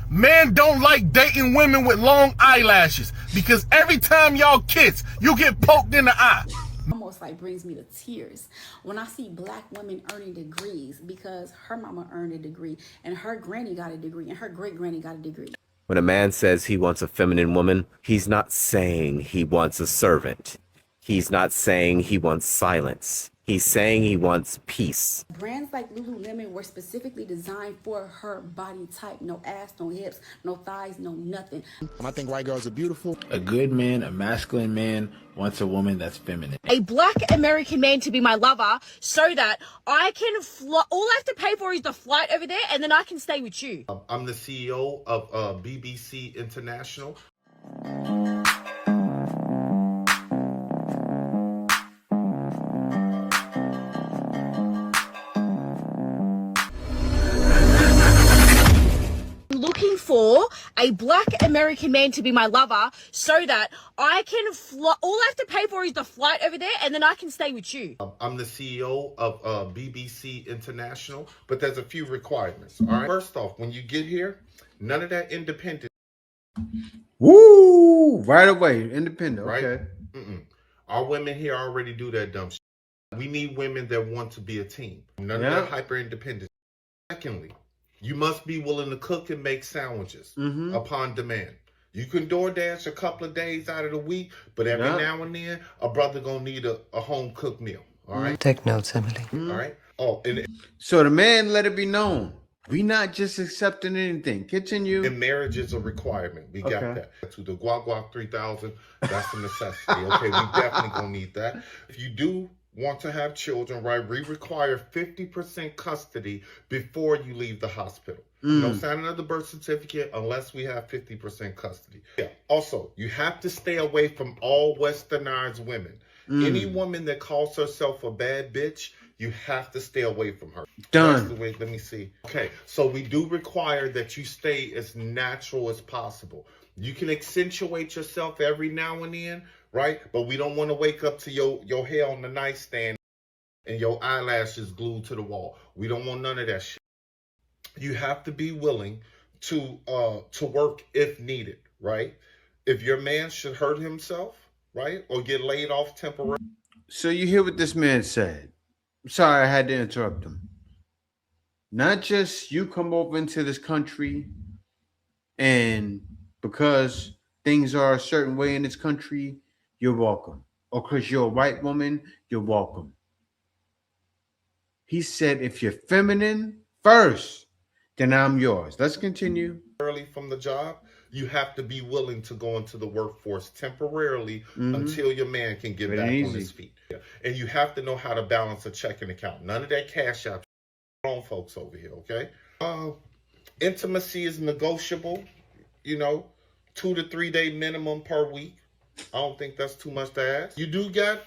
Men don't like dating women with long eyelashes because every time y'all kiss, you get poked in the eye. Almost like brings me to tears when I see black women earning degrees because her mama earned a degree and her granny got a degree and her great granny got a degree. When a man says he wants a feminine woman, he's not saying he wants a servant. He's not saying he wants silence. He's saying he wants peace. Brands like Lululemon were specifically designed for her body type. No ass, no hips, no thighs, no nothing. I think white girls are beautiful. A good man, a masculine man, wants a woman that's feminine. A black American man to be my lover so that I can fly. All I have to pay for is the flight over there and then I can stay with you. I'm the CEO of BBC International. Looking for a black American man to be my lover so that I can fly. All I have to pay for is the flight over there and then I can stay with you. I'm the CEO of BBC International, but there's a few requirements. All right. First off, when you get here, none of that independent. Woo! Right away, independent. Right? Okay. Our women here already do that dumb shit. We need women that want to be a team. None of that hyper independence. Secondly, you must be willing to cook and make sandwiches upon demand. You can DoorDash a couple of days out of the week, but every now and then, a brother gonna need a home cooked meal. All right. Take notes, Emily. All right. Oh, and So the man let it be known. We not just accepting anything. Continue. and marriage is a requirement. We got that. To the Guac 3000, that's a necessity. Okay, we definitely gonna need that. If you do want to have children, right, we require 50% custody before you leave the hospital. No signing of the birth certificate unless we have 50% custody. Yeah. Also, you have to stay away from all westernized women. Any woman that calls herself a bad bitch, you have to stay away from her. Done. That's the way, let me see. Okay, so we do require that you stay as natural as possible. You can accentuate yourself every now and then, right? But we don't want to wake up to your hair on the nightstand and your eyelashes glued to the wall. We don't want none of that shit. You have to be willing to work if needed, right? If your man should hurt himself, right, or get laid off temporarily. So you hear what this man said. Sorry, I had to interrupt him. Not just you come over into this country and because things are a certain way in this country, you're welcome. Or because you're a white woman, you're welcome. He said, if you're feminine first, then I'm yours. Let's continue. Early from the job, you have to be willing to go into the workforce temporarily until your man can get back on his feet. Yeah. And you have to know how to balance a checking account. None of that cash out. Grown folks over here, okay? Intimacy is negotiable, 2 to 3 day minimum per week. I don't think that's too much to ask. You do got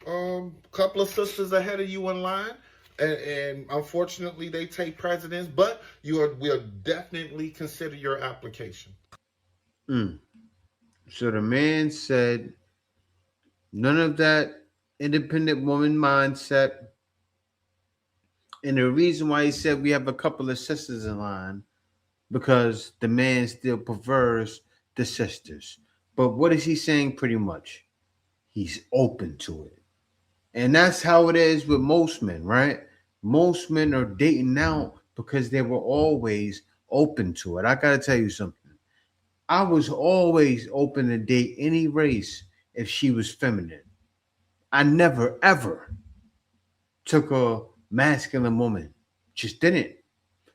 a couple of sisters ahead of you in line. And unfortunately, they take precedence, but we'll definitely consider your application. So the man said, none of that independent woman mindset. And the reason why he said we have a couple of sisters in line, because the man still prefers the sisters. But what is he saying pretty much? He's open to it. And that's how it is with most men, right? Most men are dating out because they were always open to it. I got to tell you something. I was always open to date any race if she was feminine. I never, ever took a masculine woman. Just didn't.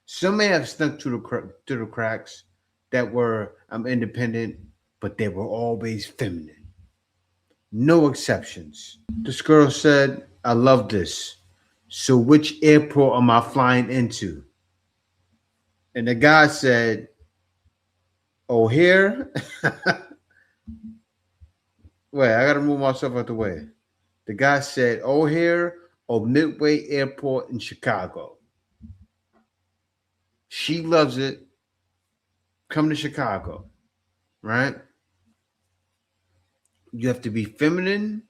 Some may have snuck through the cracks that were, I'm independent, but they were always feminine. No exceptions. This girl said, I love this. So which airport am I flying into? And the guy said, O'Hare. Wait, I got to move myself out the way. The guy said, O'Hare or Midway Airport in Chicago. She loves it. Come to Chicago, right? You have to be feminine.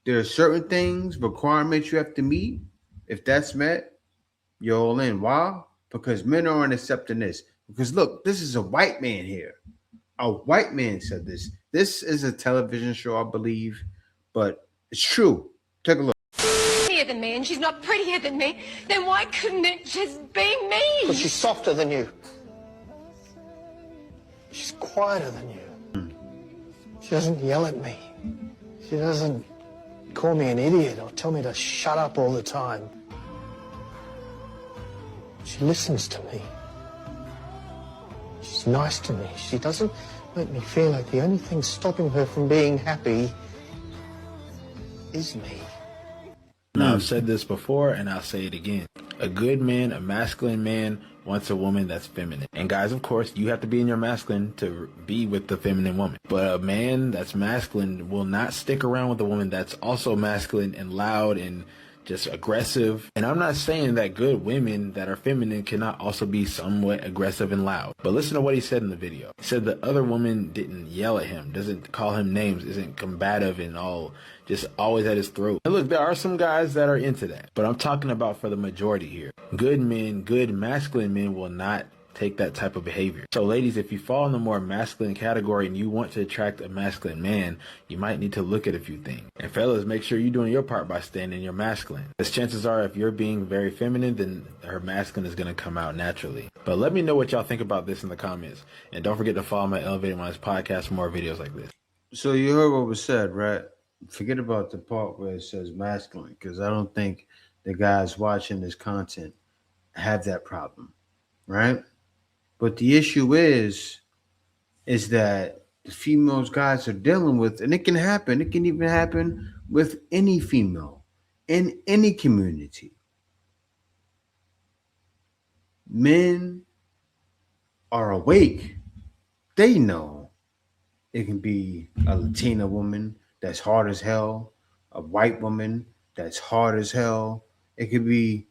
There are certain things, requirements you have to meet. If that's met, you're all in. Why? Because men aren't accepting this. Because look, this is a white man here. A white man said this. This is a television show, I believe, but it's true. Take a look. Prettier than me, and she's not prettier than me, then why couldn't it just be me? Because she's softer than you. She's quieter than you. She doesn't yell at me. She doesn't call me an idiot or tell me to shut up all the time. She listens to me. She's nice to me. She doesn't make me feel like the only thing stopping her from being happy is me. Now, I've said this before and I'll say it again. A good man, a masculine man, wants a woman that's feminine. And guys, of course, you have to be in your masculine to be with the feminine woman. But a man that's masculine will not stick around with a woman that's also masculine and loud and just aggressive. And I'm not saying that good women that are feminine cannot also be somewhat aggressive and loud. But listen to what he said in the video. He said the other woman didn't yell at him, doesn't call him names, isn't combative and all, just always at his throat. And look, there are some guys that are into that, but I'm talking about for the majority here. Good men, good masculine men will not take that type of behavior. So ladies, if you fall in the more masculine category and you want to attract a masculine man, you might need to look at a few things. And fellas, make sure you're doing your part by staying in your masculine. Because chances are if you're being very feminine, then her masculine is going to come out naturally. But let me know what y'all think about this in the comments. And don't forget to follow my Elevated Minds podcast for more videos like this. So you heard what was said, right? Forget about the part where it says masculine, because I don't think the guys watching this content have that problem, right? But the issue is that the females guys are dealing with, and it can happen. It can even happen with any female in any community. Men are awake. They know it can be a Latina woman that's hard as hell, a white woman that's hard as hell. It could be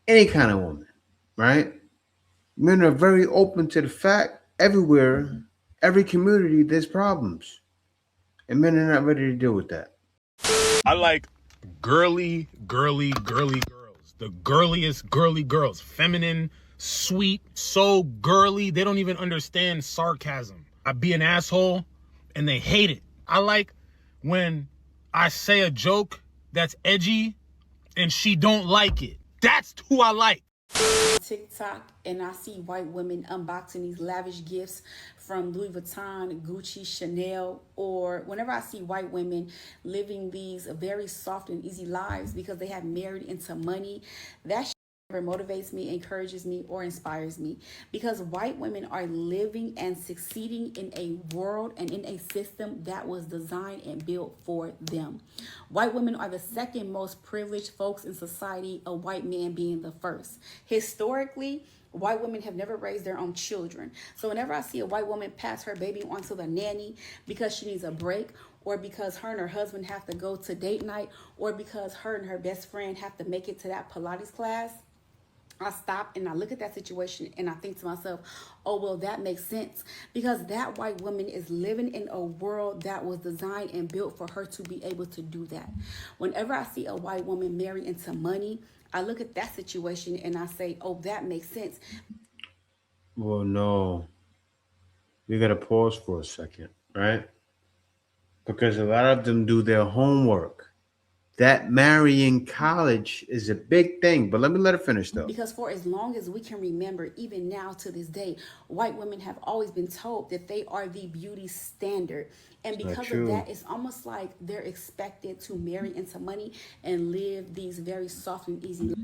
any kind of woman, right? Men are very open to the fact everywhere, every community, there's problems. And men are not ready to deal with that. I like girly girls. The girliest girly girls. Feminine, sweet, so girly. They don't even understand sarcasm. I be an asshole and they hate it. I like when I say a joke that's edgy and she don't like it. That's who I like. TikTok, and I see white women unboxing these lavish gifts from Louis Vuitton, Gucci, Chanel, or whenever I see white women living these very soft and easy lives because they have married into money, that never motivates me, encourages me, or inspires me, because white women are living and succeeding in a world and in a system that was designed and built for them. White women are the second most privileged folks in society, a white man being the first. Historically, white women have never raised their own children. So whenever I see a white woman pass her baby onto the nanny because she needs a break, or because her and her husband have to go to date night, or because her and her best friend have to make it to that Pilates class, I stop and I look at that situation and I think to myself, oh, well, that makes sense, because that white woman is living in a world that was designed and built for her to be able to do that. Whenever I see a white woman marry into money, I look at that situation and I say, oh, that makes sense. Well, no. We got to pause for a second, right? Because a lot of them do their homework. That marrying college is a big thing, but let me let her finish though. Because for as long as we can remember, even now to this day, white women have always been told that they are the beauty standard. And because of that, it's almost like they're expected to marry into money and live these very soft and easy lives.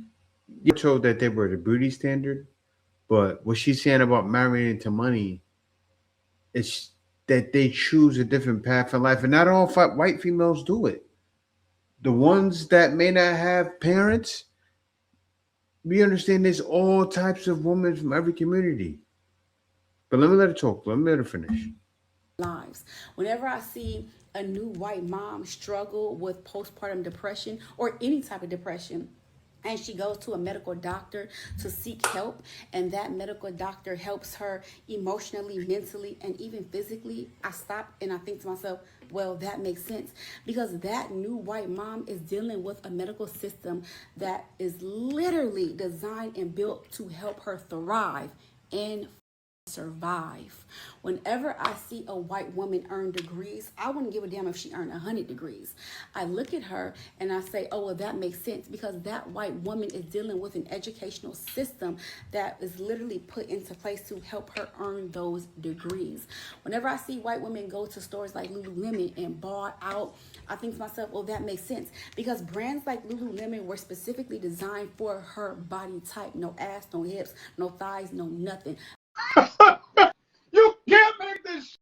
You're told that they were the beauty standard, but what she's saying about marrying into money, it's that they choose a different path in life. And not all white females do it. The ones that may not have parents, we understand there's all types of women from every community. But let me let her talk. Let me let her finish. Lives. Whenever I see a new white mom struggle with postpartum depression or any type of depression, and she goes to a medical doctor to seek help, and that medical doctor helps her emotionally, mentally, and even physically, I stop and I think to myself, well, that makes sense, because that new white mom is dealing with a medical system that is literally designed and built to help her thrive and survive. Whenever I see a white woman earn degrees, I wouldn't give a damn if she earned 100 degrees. I look at her and I say, oh, well, that makes sense, because that white woman is dealing with an educational system that is literally put into place to help her earn those degrees. Whenever I see white women go to stores like Lululemon and ball out, I think to myself, well, that makes sense, because brands like Lululemon were specifically designed for her body type. No ass, no hips, no thighs, no nothing. You can't make this.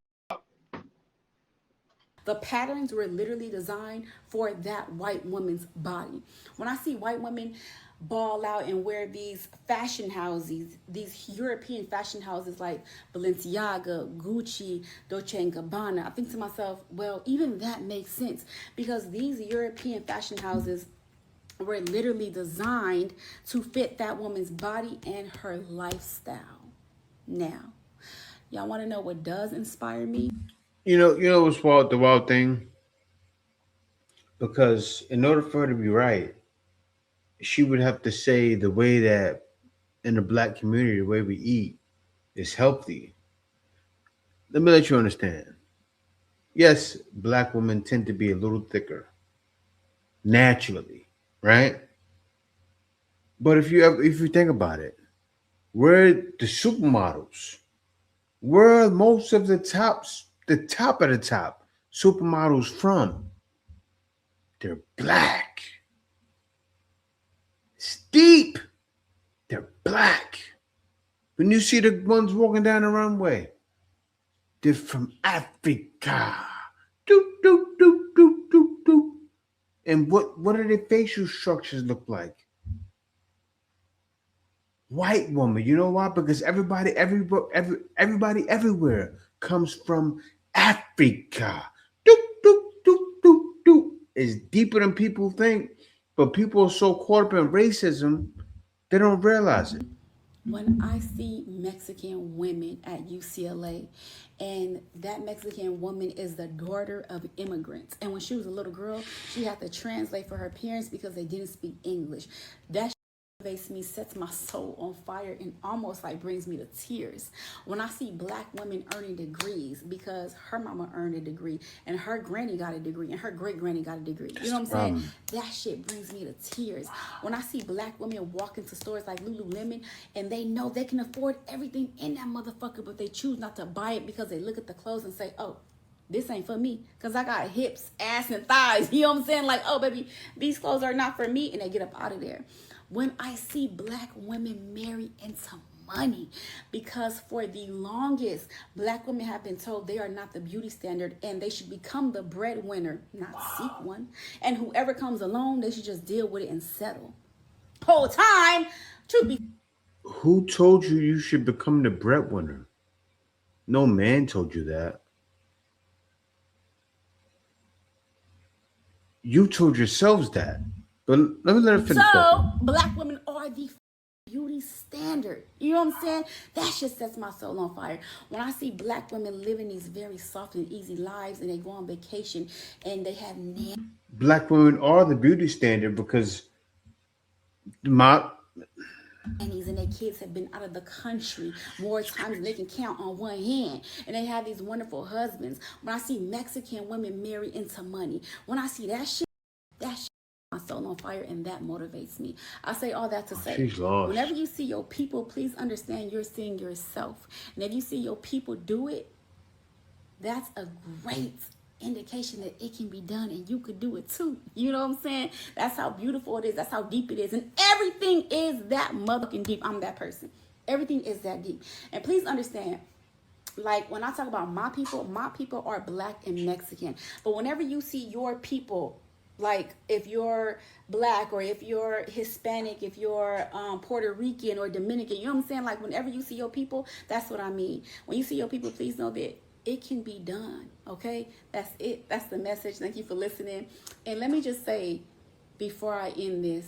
The patterns were literally designed for that white woman's body. When I see white women ball out and wear these fashion houses, these European fashion houses like Balenciaga, Gucci, Dolce & Gabbana, I think to myself, well, even that makes sense, because these European fashion houses were literally designed to fit that woman's body and her lifestyle. Now, y'all want to know what does inspire me? You know what's the wild thing? Because in order for her to be right, she would have to say the way that in the black community, the way we eat is healthy. Let me let you understand. Yes, black women tend to be a little thicker naturally, right? But if you think about it, where the supermodels, where are most of the top of the top supermodels from? They're black. Steep. They're black. When you see the ones walking down the runway, they're from Africa. Doop, doop, doop, doop, doop, doop. And what do their facial structures look like? White woman. You know why? Because everybody everywhere comes from Africa. Doop, doop, doop, doop, doop. It's deeper than people think, but people are so caught up in racism, they don't realize it. When I see Mexican women at UCLA, and that Mexican woman is the daughter of immigrants, and when she was a little girl, she had to translate for her parents because they didn't speak English. That motivates me, sets my soul on fire, and almost like brings me to tears when I see black women earning degrees because her mama earned a degree and her granny got a degree and her great granny got a degree. You know what I'm saying? That shit brings me to tears. When I see black women walk into stores like Lululemon and they know they can afford everything in that motherfucker, but they choose not to buy it because they look at the clothes and say, oh, this ain't for me because I got hips, ass, and thighs. You know what I'm saying? Like, oh, baby, these clothes are not for me. And they get up out of there. When I see black women marry into money, because for the longest, black women have been told they are not the beauty standard and they should become the breadwinner, not seek one. And whoever comes along, they should just deal with it and settle. Whole time, truth be. Who told you should become the breadwinner? No man told you that. You told yourselves that. But let me let her finish. So, black women are the beauty standard. You know what I'm saying? That shit sets my soul on fire. When I see black women living these very soft and easy lives and they go on vacation and they have black women are the beauty standard because my nannies and their kids have been out of the country more times than they can count on one hand. And they have these wonderful husbands. When I see Mexican women marry into money, when I see that shit my soul on fire, and that motivates me. I say all that to say, whenever you see your people, please understand you're seeing yourself. And if you see your people do it, that's a great indication that it can be done and you could do it too. You know what I'm saying? That's how beautiful it is. That's how deep it is. And everything is that motherfucking deep. I'm that person. Everything is that deep. And please understand, like when I talk about my people are black and Mexican. But whenever you see your people, like if you're black or if you're Hispanic, if you're Puerto Rican or Dominican, you know what I'm saying? Like whenever you see your people, that's what I mean. When you see your people, please know that it can be done. Okay? That's it. That's the message. Thank you for listening. And let me just say before I end this,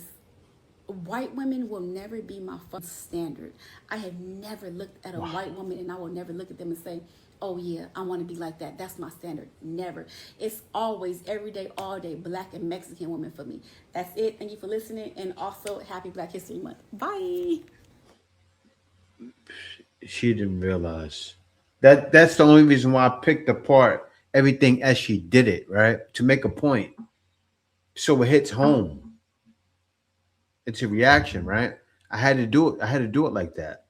White women will never be my standard. I have never looked at a white woman and I will never look at them and say, oh yeah, I want to be like that. That's my standard. Never. It's always every day, all day, Black and Mexican women for me. That's it. Thank you for listening. And also happy Black History Month. Bye. She didn't realize that's the only reason why I picked apart everything as she did it, right? To make a point. So it hits home. It's a reaction, right? I had to do it. I had to do it like that.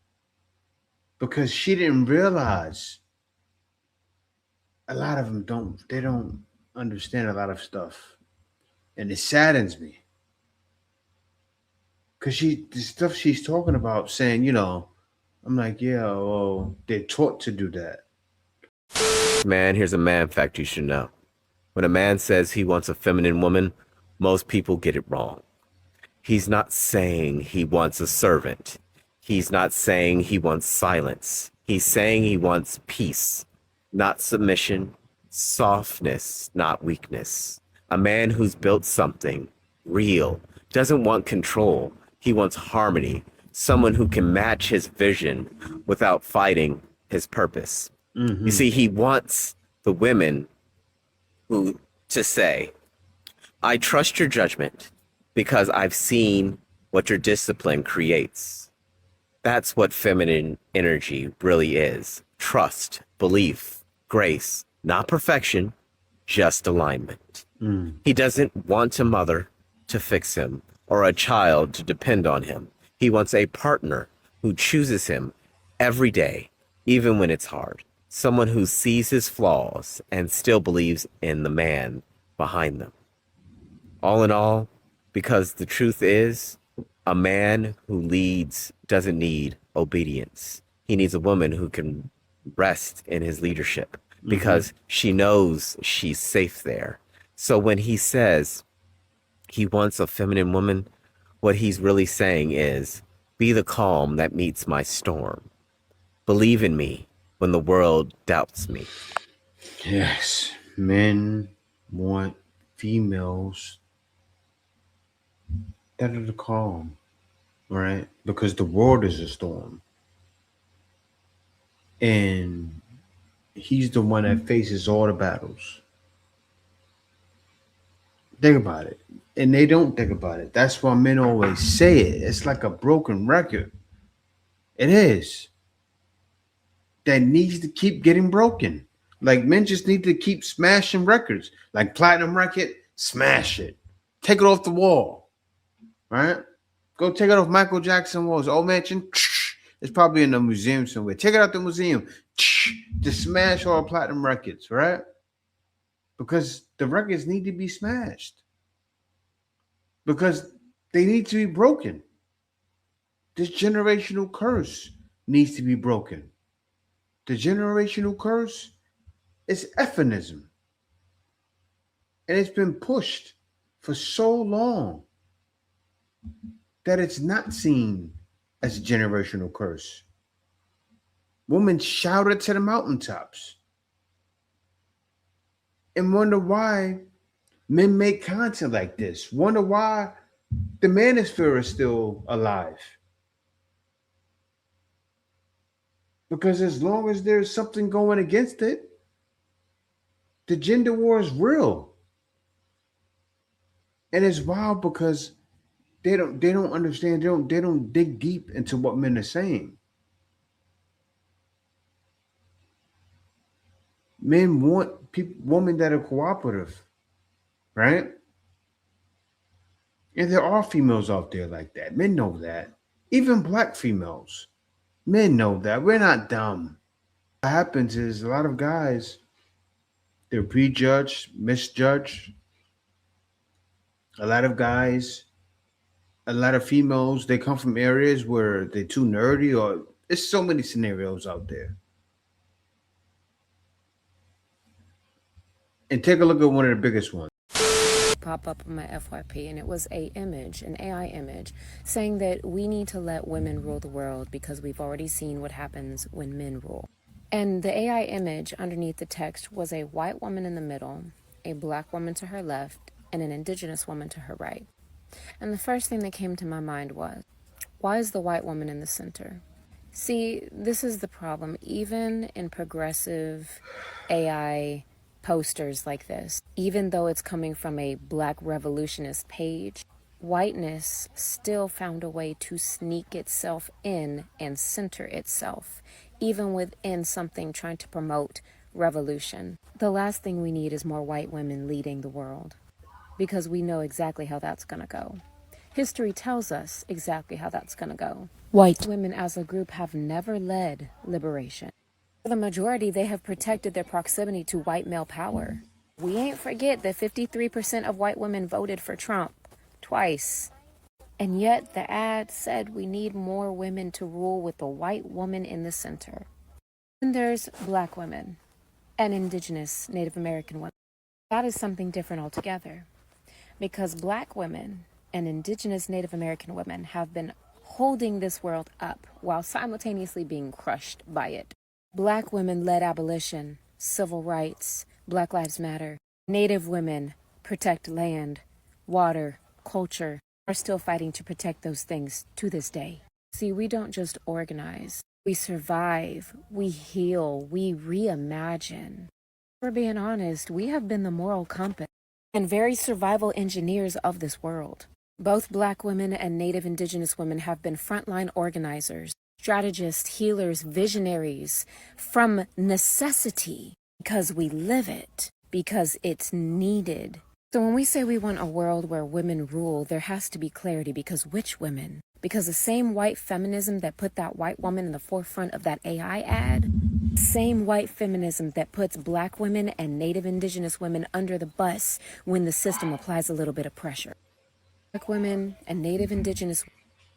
Because she didn't realize a lot of them don't understand a lot of stuff. And it saddens me. Because the stuff she's talking about saying, you know, I'm like, yeah, well, they're taught to do that. Man, here's a man fact you should know. When a man says he wants a feminine woman, most people get it wrong. He's not saying he wants a servant. He's not saying he wants silence. He's saying he wants peace, not submission, softness, not weakness. A man who's built something real doesn't want control. He wants harmony, someone who can match his vision without fighting his purpose. You see, he wants the women who to say, I trust your judgment because I've seen what your discipline creates. That's what feminine energy really is. Trust, belief, grace, not perfection, just alignment. He doesn't want a mother to fix him or a child to depend on him. He wants a partner who chooses him every day, even when it's hard. Someone who sees his flaws and still believes in the man behind them. All in all, because the truth is, a man who leads doesn't need obedience. He needs a woman who can rest in his leadership because she knows she's safe there. So when he says he wants a feminine woman, what he's really saying is, be the calm that meets my storm. Believe in me when the world doubts me. Yes, men want females that are the calm, right? Because the world is a storm. And he's the one that faces all the battles. Think about it. And they don't think about it. That's why men always say it. It's like a broken record. It is. That needs to keep getting broken. Like men just need to keep smashing records. Like platinum record, smash it. Take it off the wall. Right? Go take it off Michael Jackson walls. Old mansion, it's probably in a museum somewhere. Take it out the museum. Just smash all platinum records, right? Because the records need to be smashed. Because they need to be broken. This generational curse needs to be broken. The generational curse is feminism. And it's been pushed for so long that it's not seen as a generational curse. Women shout it to the mountaintops and wonder why men make content like this. Wonder why the manosphere is still alive. Because as long as there's something going against it, the gender war is real. And it's wild because they don't understand, they don't dig deep into what men are saying. Men want women that are cooperative, right? And there are females out there like that. Men know that. Even black females. Men know that. We're not dumb. What happens is a lot of guys, they're prejudged, misjudged. A lot of guys, a lot of females, they come from areas where they're too nerdy, or there's so many scenarios out there. And take a look at one of the biggest ones. Pop up on my FYP, and it was an AI image, saying that we need to let women rule the world because we've already seen what happens when men rule. And the AI image underneath the text was a white woman in the middle, a black woman to her left, and an indigenous woman to her right. And the first thing that came to my mind was, why is the white woman in the center? See, this is the problem. Even in progressive AI posters like this, even though it's coming from a black revolutionist page, whiteness still found a way to sneak itself in and center itself, even within something trying to promote revolution. The last thing we need is more white women leading the world, because we know exactly how that's going to go. History tells us exactly how that's going to go. White women as a group have never led liberation. For the majority, they have protected their proximity to white male power. We ain't forget that 53% of white women voted for Trump twice. And yet the ad said we need more women to rule with a white woman in the center. And there's black women and indigenous Native American women. That is something different altogether, because black women and indigenous Native American women have been holding this world up while simultaneously being crushed by it. Black women led abolition, civil rights, Black Lives Matter. Native women protect land, water, culture, are still fighting to protect those things to this day. See, we don't just organize, we survive, we heal, we reimagine. If we're being honest, we have been the moral compass and very survival engineers of this world. Both black women and Native indigenous women have been frontline organizers, strategists, healers, visionaries from necessity, because we live it, because it's needed. So when we say we want a world where women rule, there has to be clarity, because which women? Because the same white feminism that put that white woman in the forefront of that AI ad, same white feminism that puts black women and Native indigenous women under the bus when the system applies a little bit of pressure. Black women and Native indigenous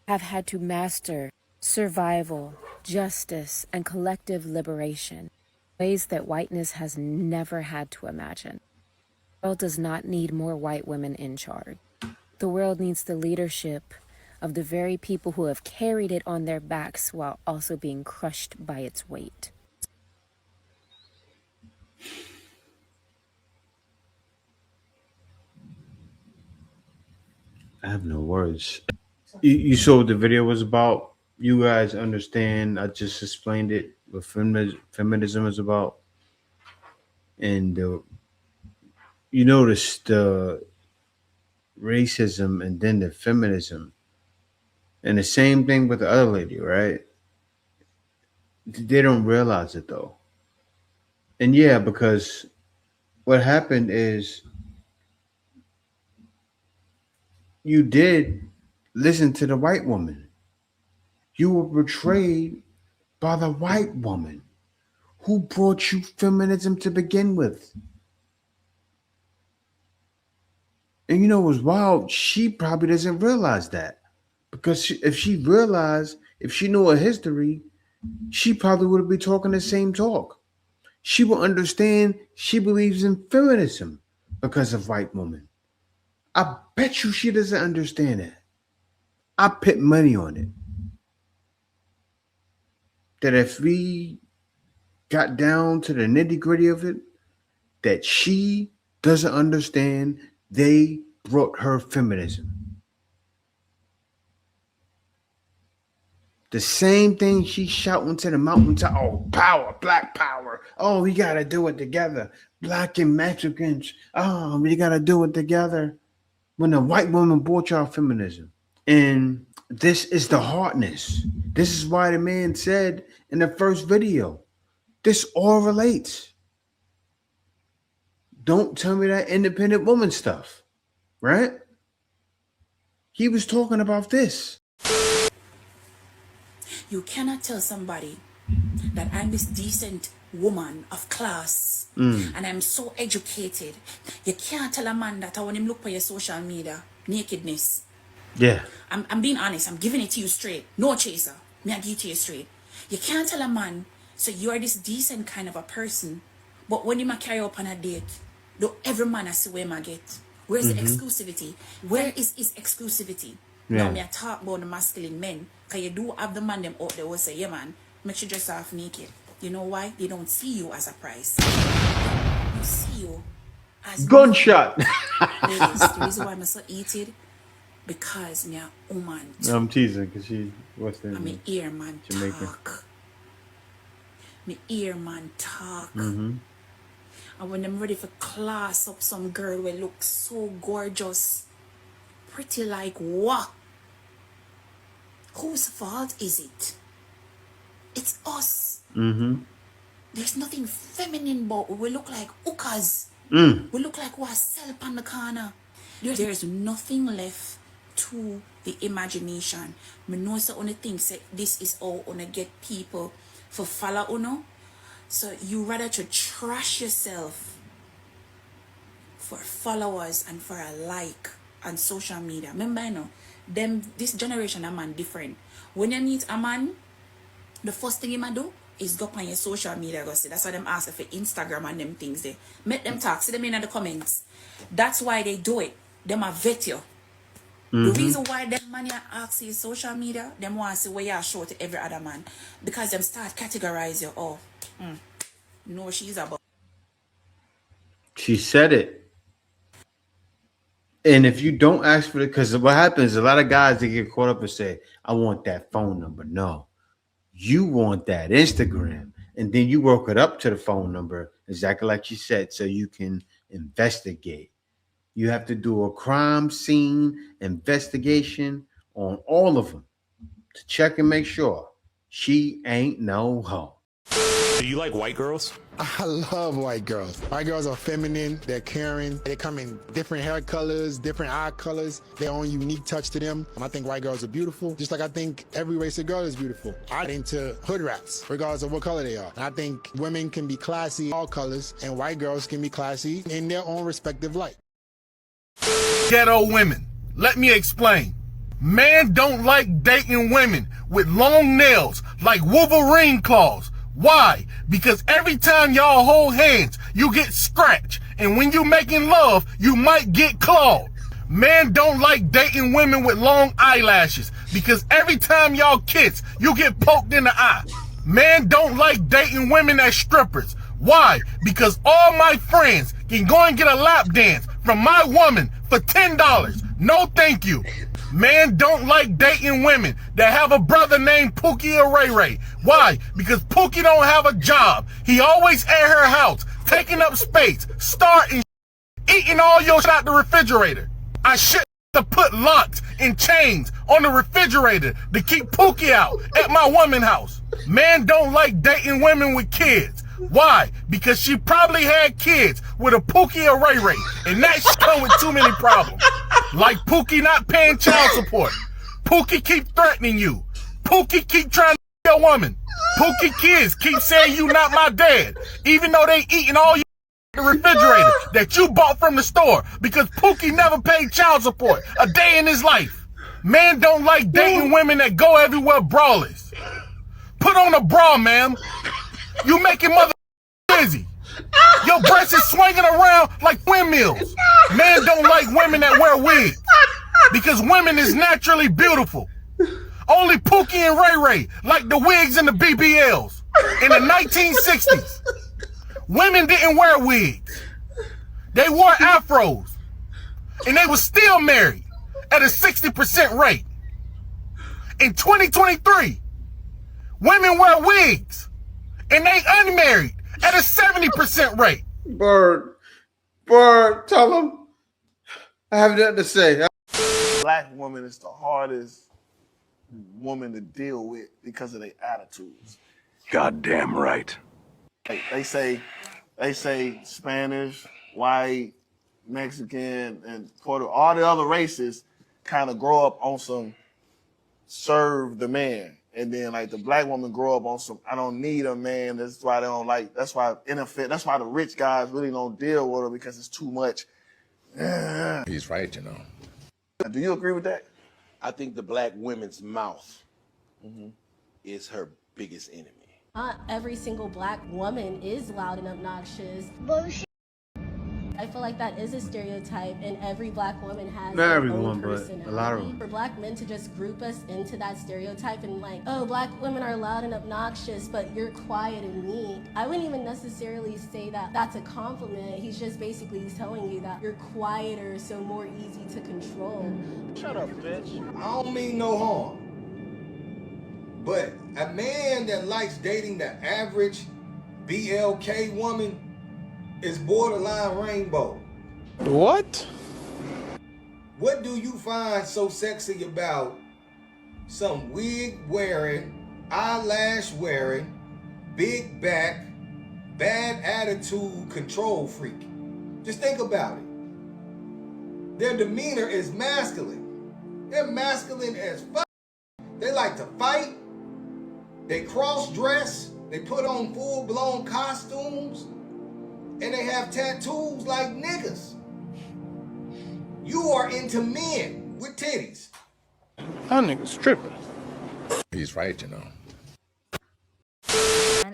have had to master survival, justice, and collective liberation, ways that whiteness has never had to imagine. The world does not need more white women in charge. The world needs the leadership of the very people who have carried it on their backs while also being crushed by its weight. I have no words. You saw what the video was about. You guys understand. I just explained it. What feminism is about, and you notice the racism and then the feminism, and the same thing with the other lady, right? They don't realize it though, and yeah, because what happened is you did listen to the white woman. You were betrayed by the white woman who brought you feminism to begin with. And you know what's wild? She probably doesn't realize that. Because if she realized, if she knew her history, she probably would be talking the same talk. She will understand she believes in feminism because of white women. I bet you she doesn't understand it. I put money on it. That if we got down to the nitty-gritty of it, that she doesn't understand they brought her feminism. The same thing she's shouting to the mountaintop, oh, power, black power. Oh, we got to do it together. Black and Mexicans, oh, we got to do it together. When the white woman brought y'all feminism. And this is the hardness. This is why the man said in the first video, this all relates. Don't tell me that independent woman stuff, right? He was talking about this. You cannot tell somebody that I'm this decent woman of class and I'm so educated. You can't tell a man that when him look for your social media, nakedness. Yeah. I'm being honest. I'm giving it to you straight. No chaser. Me I give it to you straight. You can't tell a man, so you are this decent kind of a person, but when you ma carry up on a date, do every man I see where ma get. Where's the exclusivity? Where is his exclusivity? Yeah. Now me I talk about the masculine men, because you do have the man them out there who say, yeah man, make you dress half naked. You know why? They don't see you as a price. They see you as gunshot. Ladies, the reason why I'm so heated, because me a woman. No, I'm teasing because what's the I me hear man Jamaican. talk. Me hear man talk. Mm-hmm. And when I'm ready for class up some girl will look so gorgeous, pretty like what? Whose fault is it? It's us. Mm-hmm. There's nothing feminine but we look like hookahs. We look like we sell on the corner. There's nothing left to the imagination. Me know so only think say this is all gonna get people for follow uno. So you rather to trash yourself for followers and for a like on social media. Remember, you know, this generation a man different. When you meet a man, the first thing you might do is go on your social media, go see. That's why them ask for Instagram and them things there. Make them talk, see them in the comments. That's why they do it. Them a vet you. The reason why them man you ask you social media, them want to see where you show to every other man. Because them start categorize you. Oh, no, she's about. She said it. And if you don't ask for it, because what happens, a lot of guys, they get caught up and say, I want that phone number. No, you want that Instagram. And then you work it up to the phone number, exactly like you said, so you can investigate. You have to do a crime scene investigation on all of them to check and make sure she ain't no hoe. Do you like white girls? I love white girls. White girls are feminine, they're caring, they come in different hair colors, different eye colors, their own unique touch to them. And I think white girls are beautiful, just like I think every race of girl is beautiful. I'm into hood rats, regardless of what color they are. And I think women can be classy, all colors, and white girls can be classy in their own respective light. Ghetto women. Let me explain. Men don't like dating women with long nails like Wolverine claws. Why? Because every time y'all hold hands, you get scratched. And when you making love, you might get clawed. Men don't like dating women with long eyelashes because every time y'all kiss, you get poked in the eye. Men don't like dating women as strippers. Why? Because all my friends can go and get a lap dance from my woman for $10. No thank you. Men don't like dating women that have a brother named Pookie or Ray Ray. Why? Because Pookie don't have a job. He always at her house, taking up space, starting eating all your shit out the refrigerator. I should to put locks and chains on the refrigerator to keep Pookie out at my woman house. Men don't like dating women with kids. Why? Because she probably had kids with a Pookie or Ray Ray, and that shit come with too many problems. Like Pookie not paying child support. Pookie keep threatening you. Pookie keep trying to your woman. Pookie kids keep saying you not my dad, even though they eating all your the refrigerator that you bought from the store because Pookie never paid child support a day in his life. Men don't like dating women that go everywhere braless. Put on a bra, ma'am. You making mother busy. Your breasts is swinging around like windmills. Men don't like women that wear wigs because women is naturally beautiful. Only Pookie and Ray Ray like the wigs and the BBLs. In the 1960s, women didn't wear wigs. They wore afros. And they were still married at a 60% rate. In 2023, women wear wigs and they unmarried at a 70% rate. Bird, tell them I have nothing to say. Black woman is the hardest woman to deal with because of their attitudes. Goddamn right. They say Spanish, white, Mexican, and Puerto, all the other races kind of grow up on some serve the man. And then like the black woman grow up on some, I don't need a man. That's why they don't like, that's why the rich guys really don't deal with her because it's too much. He's right, you know. Do you agree with that? I think the black woman's mouth is her biggest enemy. Not every single black woman is loud and obnoxious. Bullshit. I feel feel like that is a stereotype, and every black woman has Not their everyone, own but personality. a lot of them. For black men to just group us into that stereotype and like, oh, black women are loud and obnoxious, but you're quiet and meek. I wouldn't even necessarily say that that's a compliment. He's just basically telling you that you're quieter, so more easy to control. Shut up, bitch. I don't mean no harm. But a man that likes dating the average BLK woman is borderline rainbow. What? What do you find so sexy about some wig wearing, eyelash wearing, big back, bad attitude control freak? Just think about it. Their demeanor is masculine. They're masculine as fuck. They like to fight. They cross-dress. They put on full-blown costumes. And they have tattoos like niggas. You are into men with titties. That nigga's tripping. He's right, you know.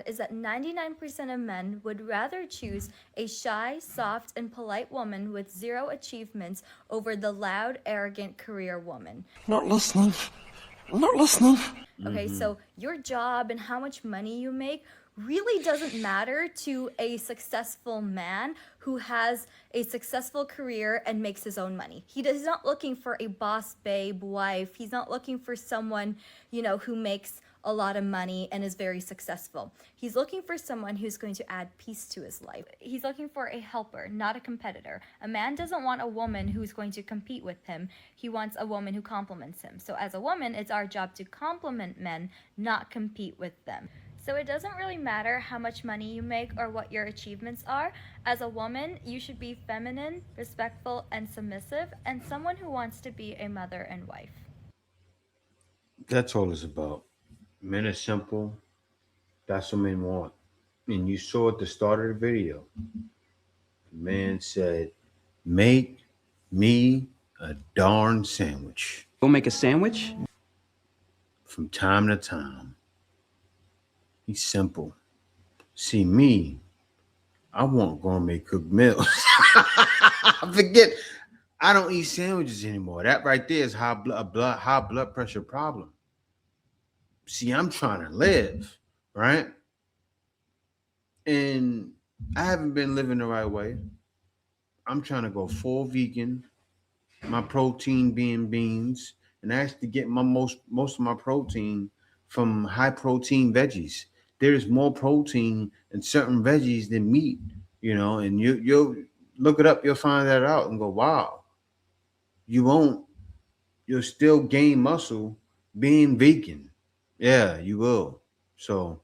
Is that 99% of men would rather choose a shy, soft, and polite woman with zero achievements over the loud, arrogant career woman. Not listening. Not listening. Okay, so your job and how much money you make really doesn't matter to a successful man who has a successful career and makes his own money. He's not looking for a boss babe wife. He's not looking for someone, you know, who makes a lot of money and is very successful. He's looking for someone who's going to add peace to his life. He's looking for a helper, not a competitor. A man doesn't want a woman who's going to compete with him. He wants a woman who complements him. So as a woman, it's our job to complement men, not compete with them. So it doesn't really matter how much money you make or what your achievements are. As a woman, you should be feminine, respectful, and submissive, and someone who wants to be a mother and wife. That's all it's about. Men are simple. That's what men want. And you saw at the start of the video, the man said, make me a darn sandwich. Go make a sandwich? From time to time. He's simple. See me, I want gourmet cooked meals. Forget, I don't eat sandwiches anymore. That right there is high blood pressure problem. See, I'm trying to live, right? And I haven't been living the right way. I'm trying to go full vegan, my protein being beans, and actually get my most of my protein from high protein veggies. There's more protein in certain veggies than meat, you know, and you'll look it up, you'll find that out and go, wow, you'll still gain muscle being vegan. Yeah, you will. So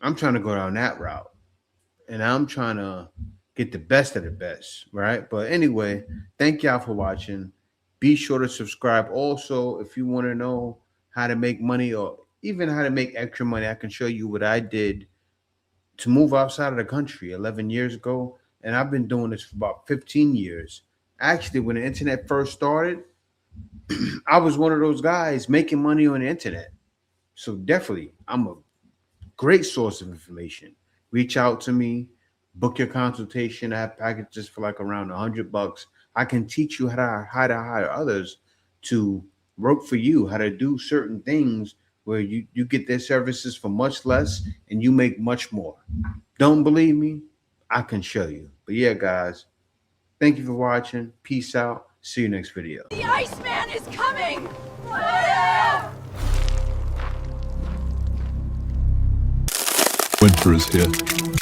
I'm trying to go down that route, and I'm trying to get the best of the best, right? But anyway, thank y'all for watching. Be sure to subscribe. Also, if you want to know how to make money or even how to make extra money, I can show you what I did to move outside of the country 11 years ago. And I've been doing this for about 15 years. Actually, when the internet first started, I was one of those guys making money on the internet. So definitely, I'm a great source of information. Reach out to me, book your consultation. I have packages for like around $100. I can teach you how to hire others to work for you, how to do certain things where you get their services for much less and you make much more. Don't believe me? I can show you. But yeah, guys, thank you for watching. Peace out. See you next video. The Iceman is coming! Winter is here.